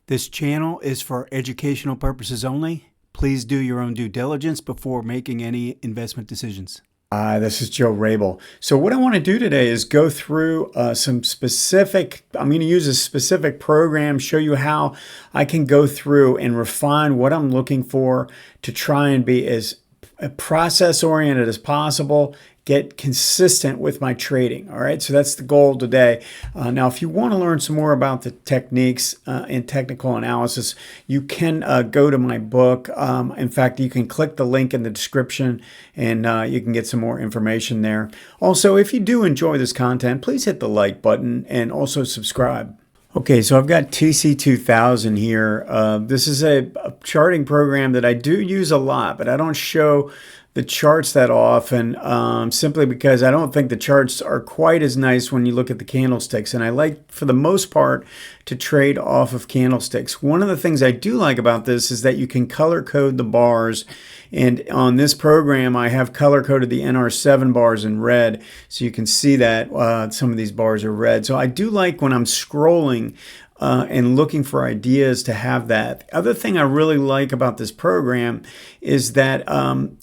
This channel is for educational purposes only. Please do your own due diligence before making any investment decisions. This is Joe Rabil. So what I want to do today is go through some specific, I'm going to use a specific program, show you how I can go through and refine what I'm looking for to try and be as process oriented as possible, get consistent with my trading. All right, so that's the goal today. Now, if you want to learn some more about the techniques and technical analysis, you can go to my book. In fact, you can click the link in the description and you can get some more information there. Also, if you do enjoy this content, please hit the like button and also subscribe. Okay, so I've got TC2000 here. This is a charting program that I do use a lot, but I don't show the charts that often simply because I don't think the charts are quite as nice when you look at the candlesticks. And I like, for the most part, to trade off of candlesticks. One of the things I do like about this is that you can color code the bars. And on this program, I have color coded the NR7 bars in red. So you can see that some of these bars are red. So I do like when I'm scrolling and looking for ideas to have that. The other thing I really like about this program is that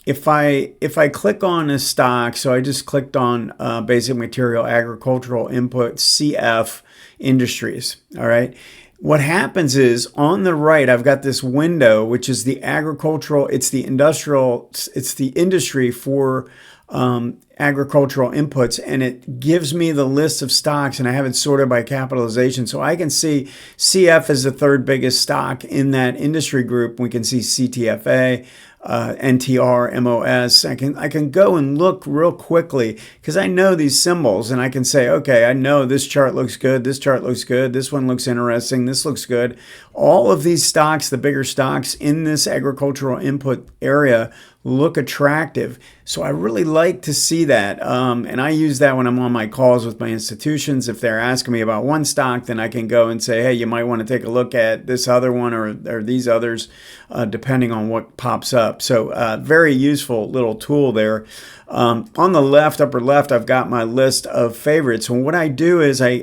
if I click on a stock, so I just clicked on basic material agricultural input CF industries. All right. What happens is on the right, I've got this window, which is the agricultural, it's the industrial, it's the industry for agricultural inputs, and it gives me the list of stocks, and I have it sorted by capitalization. So I can see CF is the third biggest stock in that industry group. We can see CTFA, NTR, MOS. I can go and look real quickly because I know these symbols, and I can say, okay, I know this chart looks good, this chart looks good, this one looks interesting, this looks good. All of these stocks, the bigger stocks in this agricultural input area, look attractive. So I really like to see that. And I use that when I'm on my calls with my institutions. If they're asking me about one stock, then I can go and say, hey, you might want to take a look at this other one or these others, depending on what pops up. So very useful little tool there. On the left, upper left, I've got my list of favorites. And what I do is I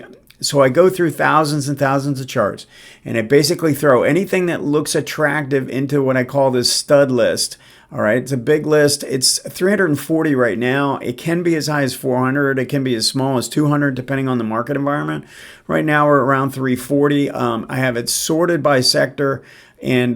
go through thousands and thousands of charts, and I basically throw anything that looks attractive into what I call this stud list. All right, it's a big list. It's 340 right now. It can be as high as 400. It can be as small as 200, depending on the market environment. Right now, we're around 340. I have it sorted by sector and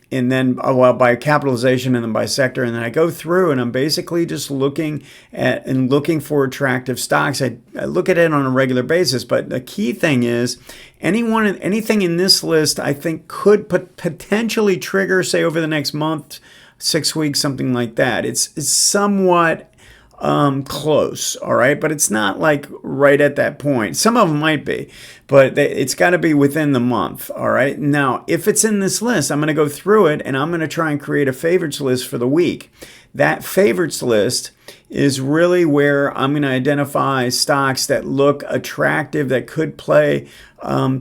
then by capitalization and then by sector. And then I go through and I'm basically just looking for attractive stocks. I look at it on a regular basis, but the key thing is anything in this list I think could potentially trigger, say, over the next month, 6 weeks, something like that. It's somewhat close, all right, but it's not like right at that point. Some of them might be, but it's got to be within the month, all right. Now, if it's in this list, I'm going to go through it and I'm going to try and create a favorites list for the week. That favorites list is really where I'm going to identify stocks that look attractive that could play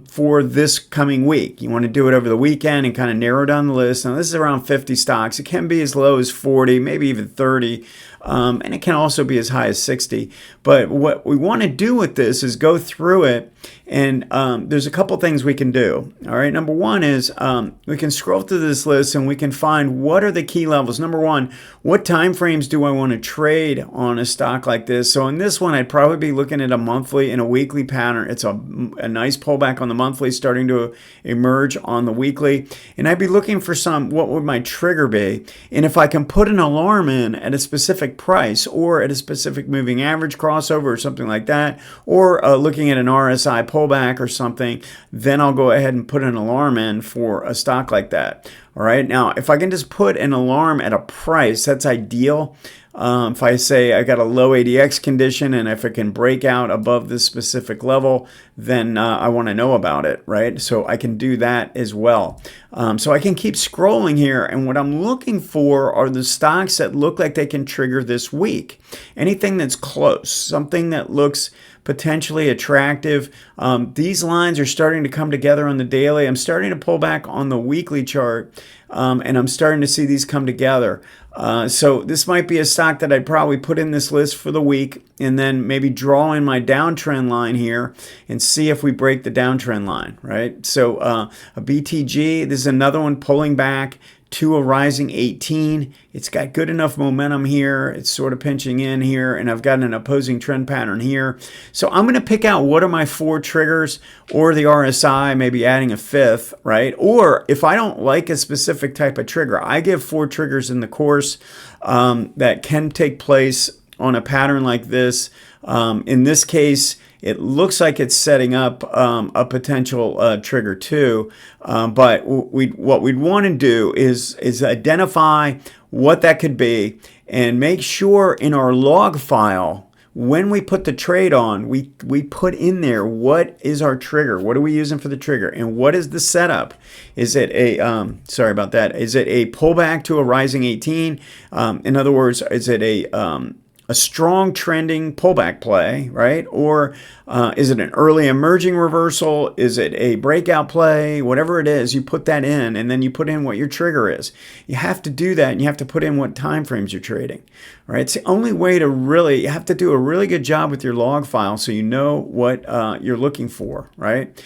for this coming week. You want to do it over the weekend and kind of narrow down the list. Now, this is around 50 stocks. It can be as low as 40, maybe even 30, and it can also be as high as 60. But what we want to do with this is go through it, and there's a couple things we can do. All right, number one is we can scroll through this list and we can find what are the key levels. Number one, what time frames do I want to trade on a stock like this? So in this one, I'd probably be looking at a monthly and a weekly pattern. It's a nice pullback on the monthly, starting to emerge on the weekly. And I'd be looking for what would my trigger be? And if I can put an alarm in at a specific price or at a specific moving average crossover or something like that, or looking at an RSI pullback or something, then I'll go ahead and put an alarm in for a stock like that. All right. Now, if I can just put an alarm at a price, that's ideal. If I say I got a low ADX condition and if it can break out above this specific level, then I want to know about it, right? So I can do that as well. So I can keep scrolling here, and what I'm looking for are the stocks that look like they can trigger this week. Anything that's close, something that looks potentially attractive. These lines are starting to come together on the daily. I'm starting to pull back on the weekly chart, and I'm starting to see these come together. So this might be a stock that I'd probably put in this list for the week and then maybe draw in my downtrend line here and see if we break the downtrend line, right? So a BTG, this is another one pulling back to a rising 18. It's got good enough momentum here. It's sort of pinching in here, and I've got an opposing trend pattern here. So I'm going to pick out what are my 4 triggers, or the RSI, maybe adding a 5th, right? Or if I don't like a specific type of trigger, I give 4 triggers in the course that can take place on a pattern like this. In this case, it looks like it's setting up a potential trigger too, but what we'd want to do is identify what that could be and make sure in our log file when we put the trade on, we put in there what is our trigger, what are we using for the trigger, and what is the setup. Is it a sorry about that? Is it a pullback to a rising 18? In other words, is it a strong trending pullback play, right? Or is it an early emerging reversal? Is it a breakout play? Whatever it is, you put that in, and then you put in what your trigger is. You have to do that, and you have to put in what time frames you're trading, right? It's the only way to really, you have to do a really good job with your log file so you know what you're looking for, right?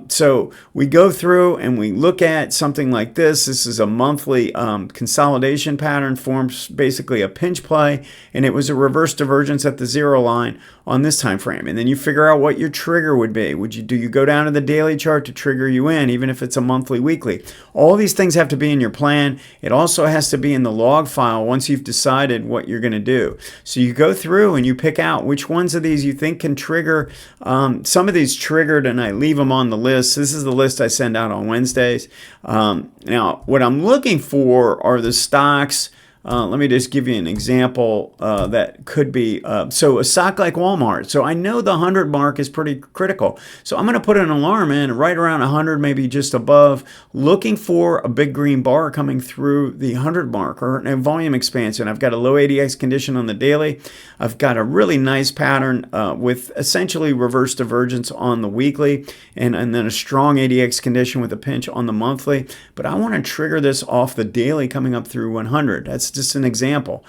So we go through and we look at something like this. This is a monthly consolidation pattern, forms basically a pinch play, and it was a reverse divergence at the 0 line on this time frame. And then you figure out what your trigger would be. Do you go down to the daily chart to trigger you in, even if it's a monthly, weekly? All these things have to be in your plan. It also has to be in the log file once you've decided what you're going to do. So you go through and you pick out which ones of these you think can trigger. Some of these triggered, and I leave them on the list. This is the list I send out on Wednesdays. Now, what I'm looking for are the stocks. Let me just give you an example that could be, so a stock like Walmart. So I know the 100 mark is pretty critical. So I'm going to put an alarm in right around 100, maybe just above, looking for a big green bar coming through the 100 mark or a volume expansion. I've got a low ADX condition on the daily. I've got a really nice pattern with essentially reverse divergence on the weekly and then a strong ADX condition with a pinch on the monthly. But I want to trigger this off the daily coming up through 100. That's just an example.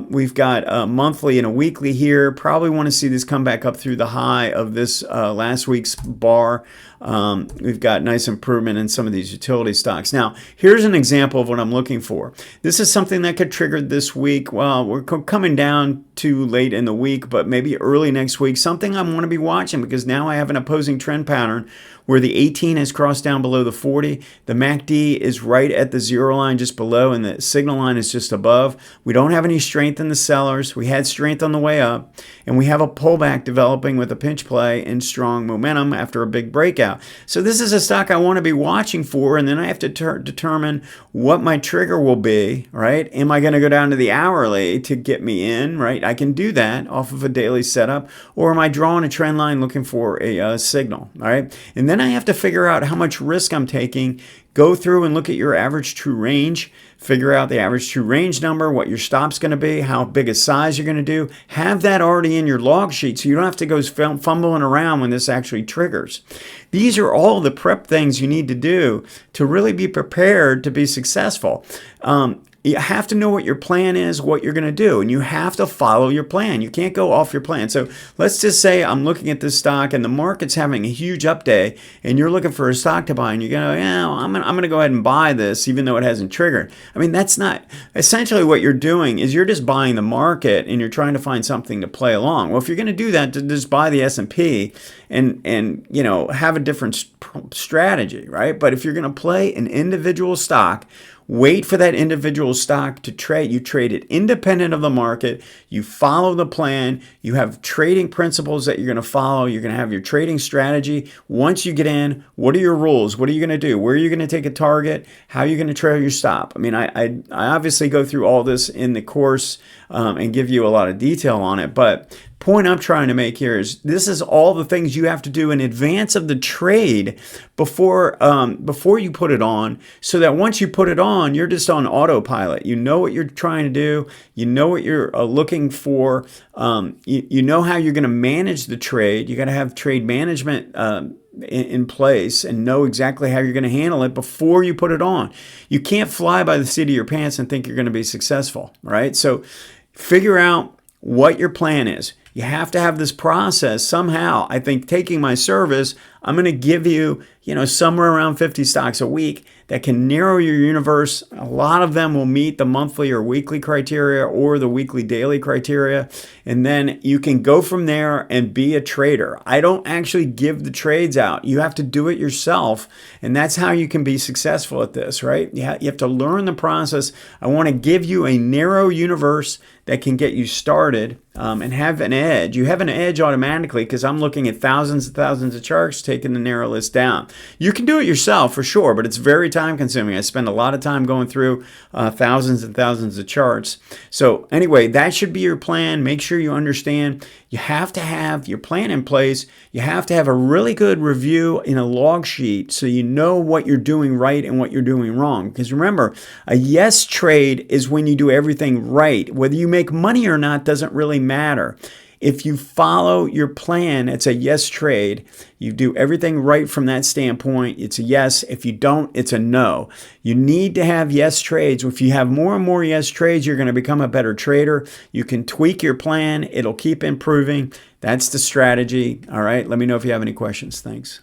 We've got a monthly and a weekly here. Probably want to see this come back up through the high of this last week's bar. We've got nice improvement in some of these utility stocks. Now, here's an example of what I'm looking for. This is something that could trigger this week. Well, we're coming down too late in the week, but maybe early next week. Something I want to be watching because now I have an opposing trend pattern where the 18 has crossed down below the 40. The MACD is right at the 0 line just below, and the signal line is just above. We don't have any strength in the sellers. We had strength on the way up, and we have a pullback developing with a pinch play and strong momentum after a big breakout. So this is a stock I want to be watching for, and then I have to determine what my trigger will be, right? Am I going to go down to the hourly to get me in, right? I can do that off of a daily setup, or am I drawing a trend line looking for a signal, all right? And then I have to figure out how much risk I'm taking. Go through and look at your average true range, figure out the average true range number, what your stop's going to be, how big a size you're going to do. Have that already in your log sheet so you don't have to go fumbling around when this actually triggers. These are all the prep things you need to do to really be prepared to be successful. You have to know what your plan is, what you're going to do, and you have to follow your plan. You can't go off your plan. So let's just say I'm looking at this stock and the market's having a huge up day and you're looking for a stock to buy and you go, yeah, I'm going to go ahead and buy this even though it hasn't triggered. I mean, that's not essentially what you're doing is you're just buying the market and you're trying to find something to play along. Well, if you're going to do that, to just buy the S&P and you know, have a different strategy, right? But if you're going to play an individual stock, wait for that individual stock to trade. You trade it independent of the market. You follow the plan. You have trading principles that you're going to follow. You're going to have your trading strategy. Once you get in, what are your rules? What are you going to do? Where are you going to take a target? How are you going to trail your stop? I mean, I obviously go through all this in the course and give you a lot of detail on it, but point I'm trying to make here is this is all the things you have to do in advance of the trade before you put it on, so that once you put it on, you're just on autopilot. You know what you're trying to do. You know what you're looking for. You know how you're going to manage the trade. You got to have trade management in place and know exactly how you're going to handle it before you put it on. You can't fly by the seat of your pants and think you're going to be successful, right? So figure out what your plan is. You have to have this process somehow. I think taking my service, I'm going to give you, somewhere around 50 stocks a week that can narrow your universe. A lot of them will meet the monthly or weekly criteria or the weekly daily criteria. And then you can go from there and be a trader. I don't actually give the trades out. You have to do it yourself. And that's how you can be successful at this, right? You have to learn the process. I want to give you a narrow universe that can get you started and have an edge. You have an edge automatically because I'm looking at thousands and thousands of charts, taking the narrow list down. You can do it yourself for sure, but it's very time consuming. I spend a lot of time going through thousands and thousands of charts. So anyway, that should be your plan. Make sure you understand you have to have your plan in place. You have to have a really good review in a log sheet so you know what you're doing right and what you're doing wrong. Because remember, a yes trade is when you do everything right. Whether you make money or not doesn't really matter. If you follow your plan, it's a yes trade. You do everything right from that standpoint. It's a yes. If you don't, it's a no. You need to have yes trades. If you have more and more yes trades, you're going to become a better trader. You can tweak your plan. It'll keep improving. That's the strategy. All right. Let me know if you have any questions. Thanks.